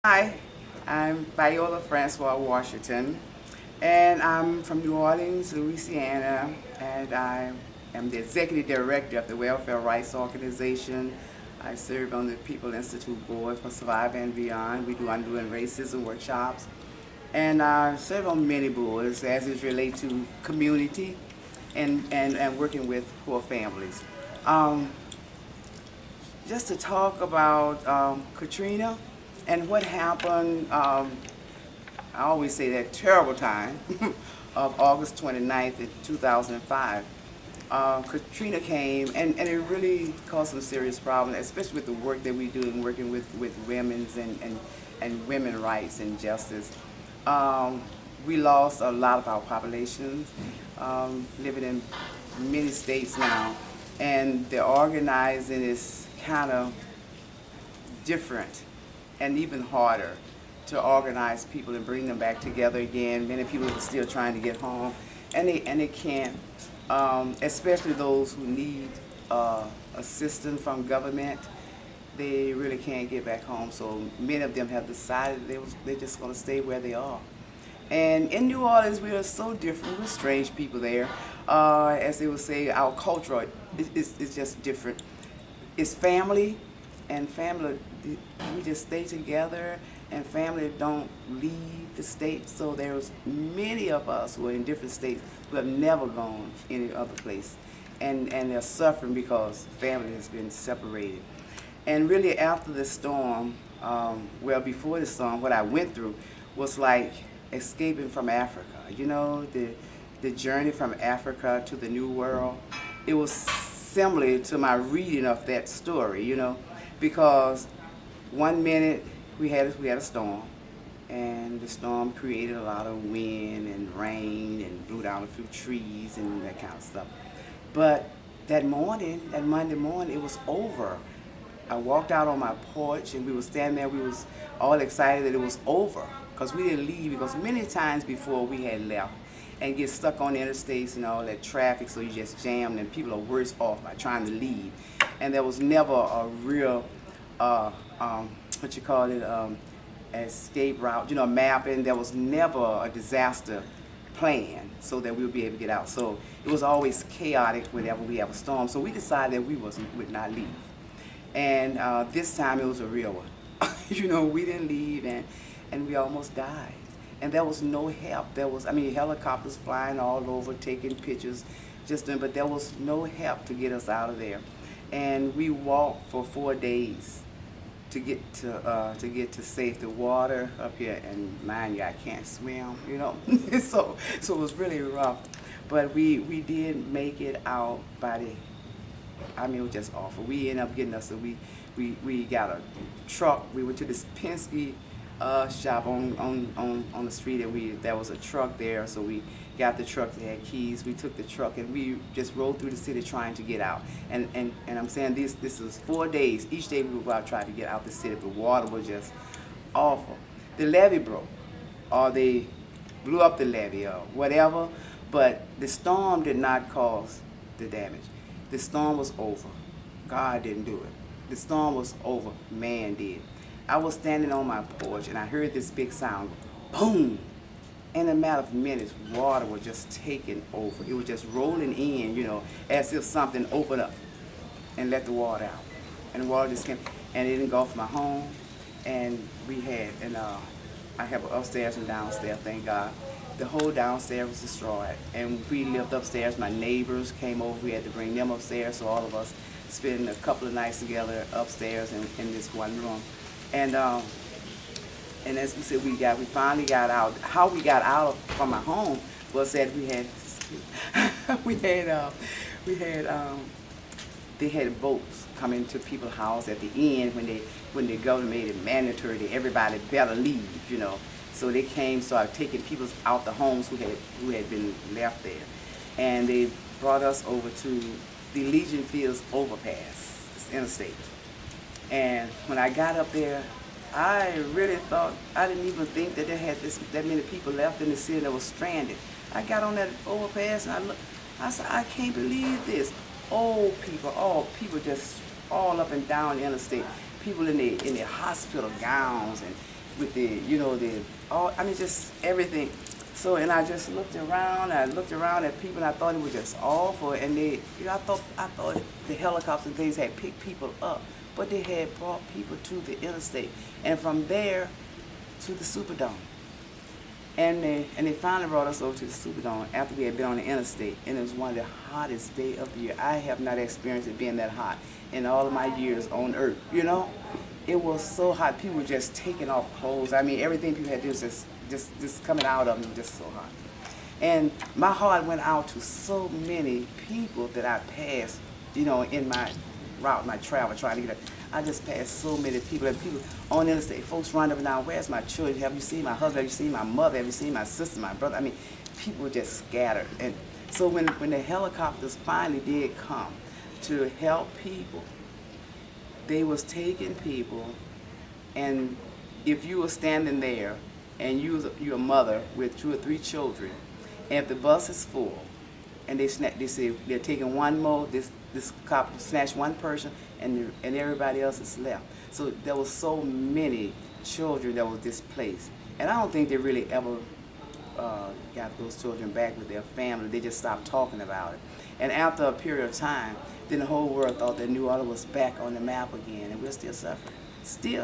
Hi, I'm Viola Francois, Washington, and I'm from New Orleans, Louisiana, and I am the Executive Director of the Welfare Rights Organization. I serve on the People Institute Board for Survive and Beyond. I'm doing racism workshops, and I serve on many boards as it relates to community and working with poor families. Um, just to talk about Katrina and what happened. I always say that terrible time of August 29th, 2005. Katrina came and it really caused some serious problems, especially with the work that we do in working with women's and women rights and justice. We lost a lot of our populations living in many states now, and the organizing is kind of different and even harder to organize people and bring them back together again. Many people are still trying to get home, and they can't, especially those who need assistance from government. They really can't get back home, so many of them have decided they're just going to stay where they are. And in New Orleans, we are so different. We're strange people there. As they would say, our culture is just different. It's family, and family, we just stay together, and family don't leave the state. So there's many of us who are in different states who have never gone any other place, and they're suffering because family has been separated. And really after the storm, well, before the storm, what I went through was like escaping from Africa. You know, the journey from Africa to the New World. It was similar to my reading of that story, you know, because one minute we had a storm, and the storm created a lot of wind and rain and blew down a few trees and that kind of stuff. But that morning, that Monday morning, it was over. I walked out on my porch and we were standing there. We was all excited that it was over because we didn't leave, because many times before we had left and get stuck on the interstates and all that traffic, so you just jammed and people are worse off by trying to leave. And there was never a real, what you call it, escape route, you know, mapping. There was never a disaster plan so that we would be able to get out. So it was always chaotic whenever we have a storm. So we decided that we would not leave. And this time it was a real one. You know, we didn't leave, and we almost died. And there was no help. There was, I mean, helicopters flying all over, taking pictures, but there was no help to get us out of there. And we walked for 4 days to get to safety. Water up here, and mind you, I can't swim, you know. so it was really rough. But we did make it out by the, I mean, it was just awful. We ended up getting us, so we got a truck. We went to this Penske shop on the street, and there was a truck there, so we got the truck. They had keys. We took the truck and we just rode through the city trying to get out. And I'm saying this was 4 days. Each day we would go out trying to get out the city. The water was just awful. The levee broke, or they blew up the levee, or whatever. But the storm did not cause the damage. The storm was over. God didn't do it. The storm was over. Man did. I was standing on my porch and I heard this big sound, boom. In a matter of minutes, water was just taking over. It was just rolling in, you know, as if something opened up and let the water out. And the water just came, and it engulfed my home. And I have an upstairs and downstairs, thank God. The whole downstairs was destroyed. And we lived upstairs. My neighbors came over. We had to bring them upstairs, so all of us spent a couple of nights together upstairs in this one room. And as we said, we finally got out. How we got out from my home was that they had boats coming to people's house at the end when the government made it mandatory that everybody better leave, you know. So they came, started taking people out the homes who had been left there, and they brought us over to the Legion Fields overpass, this interstate. And when I got up there, I really thought, I didn't even think that there had that many people left in the city that was stranded. I got on that overpass and I looked, I said, I can't believe this. Old people just all up and down the interstate. People in their hospital gowns, and with the, all, I mean, just everything. So, and I just looked around, at people, and I thought it was just awful. And they, I thought the helicopters and things had picked people up, but they had brought people to the interstate, and from there to the Superdome. And they finally brought us over to the Superdome after we had been on the interstate, and it was one of the hottest days of the year. I have not experienced it being that hot in all of my years on Earth, It was so hot. People were just taking off clothes. I mean, everything people had to do was just coming out of them, just so hot. And my heart went out to so many people that I passed, in my route, my travel, trying to get it. I just passed so many people, and people on the interstate, folks running up and down, where's my children? Have you seen my husband? Have you seen my mother? Have you seen my sister, my brother? I mean, people were just scattered. And so when the helicopters finally did come to help people, they was taking people, and if you were standing there and you're a mother with 2 or 3 children, and if the bus is full, and they say they're taking one more, this cop snatched one person, and everybody else is left. So there was so many children that were displaced, and I don't think they really ever got those children back with their family. They just stopped talking about it. And after a period of time, then the whole world thought that New Orleans was back on the map again, and we're still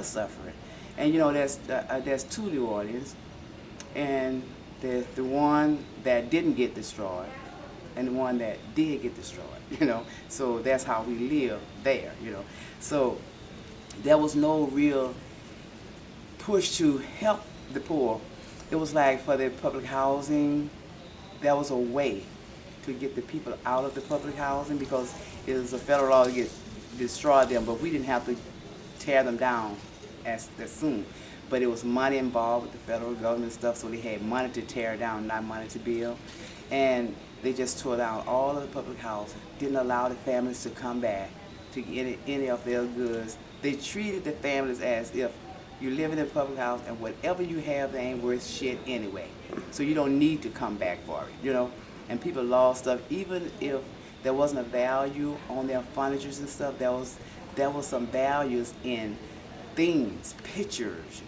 suffering. And there's 2 New Orleans, and there's the one that didn't get destroyed, and the one that did get destroyed. So that's how we live there. So there was no real push to help the poor. It was like for the public housing, there was a way to get the people out of the public housing, because it was a federal law to destroy them, but we didn't have to tear them down as soon. But it was money involved with the federal government and stuff, so they had money to tear down, not money to build. And they just tore down all of the public housing, didn't allow the families to come back to get any of their goods. They treated the families as if you live in a public house and whatever you have, they ain't worth shit anyway. So you don't need to come back for it, And people lost stuff, even if there wasn't a value on their furniture and stuff. There was some values in things, pictures,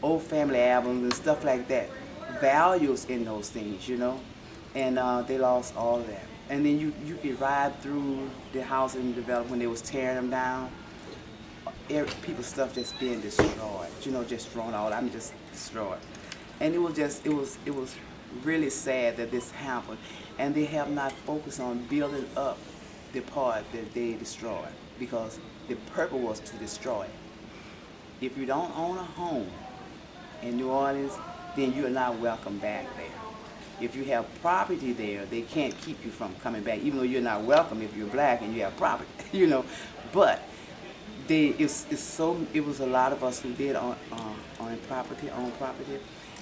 old family albums and stuff like that. Values in those things, And they lost all of that. And then you could ride through the housing development when they was tearing them down. People's stuff just being destroyed, just thrown out. Just destroyed. And it was really sad that this happened. And they have not focused on building up the part that they destroyed, because the purpose was to destroy it. If you don't own a home in New Orleans, then you are not welcome back there. If you have property there, they can't keep you from coming back, even though you're not welcome if you're black and you have property, But it was a lot of us who did own property,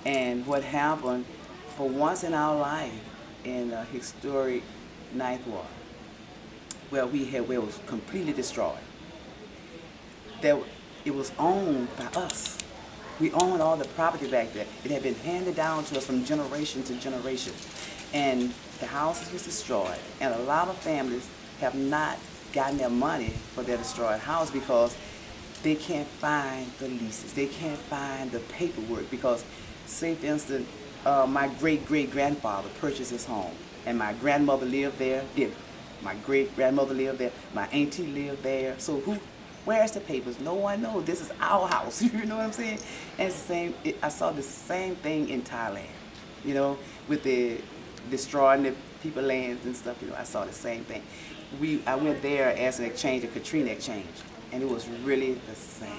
and what happened, for once in our life, in a historic Ninth Ward, where it was completely destroyed, it was owned by us. We owned all the property back there. It had been handed down to us from generation to generation. And the houses was destroyed. And a lot of families have not gotten their money for their destroyed house because they can't find the leases. They can't find the paperwork because, say for instance, my great-great-grandfather purchased his home. And my grandmother lived there. My great-grandmother lived there. My auntie lived there. So where's the papers? No one knows. This is our house. You know what I'm saying? And it's the same. I saw the same thing in Thailand. With the destroying the people lands and stuff. I saw the same thing. I went there as an exchange, a Katrina exchange, and it was really the same.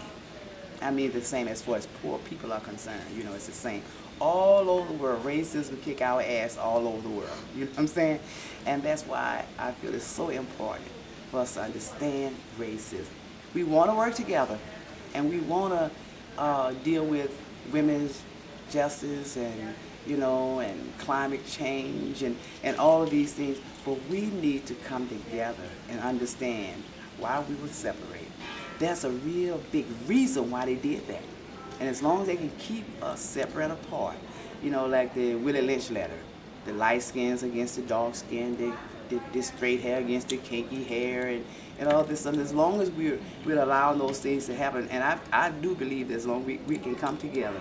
The same as far as poor people are concerned. It's the same. All over the world, racism kick our ass all over the world. You know what I'm saying? And that's why I feel it's so important for us to understand racism. We want to work together, and we want to deal with women's justice and and climate change and all of these things. But we need to come together and understand why we were separated. There's a real big reason why they did that. And as long as they can keep us separate apart, like the Willie Lynch letter, the light skins against the dark skin, this straight hair against the kinky hair and all this stuff. As long as we're allowing those things to happen, and I do believe that as long as we can come together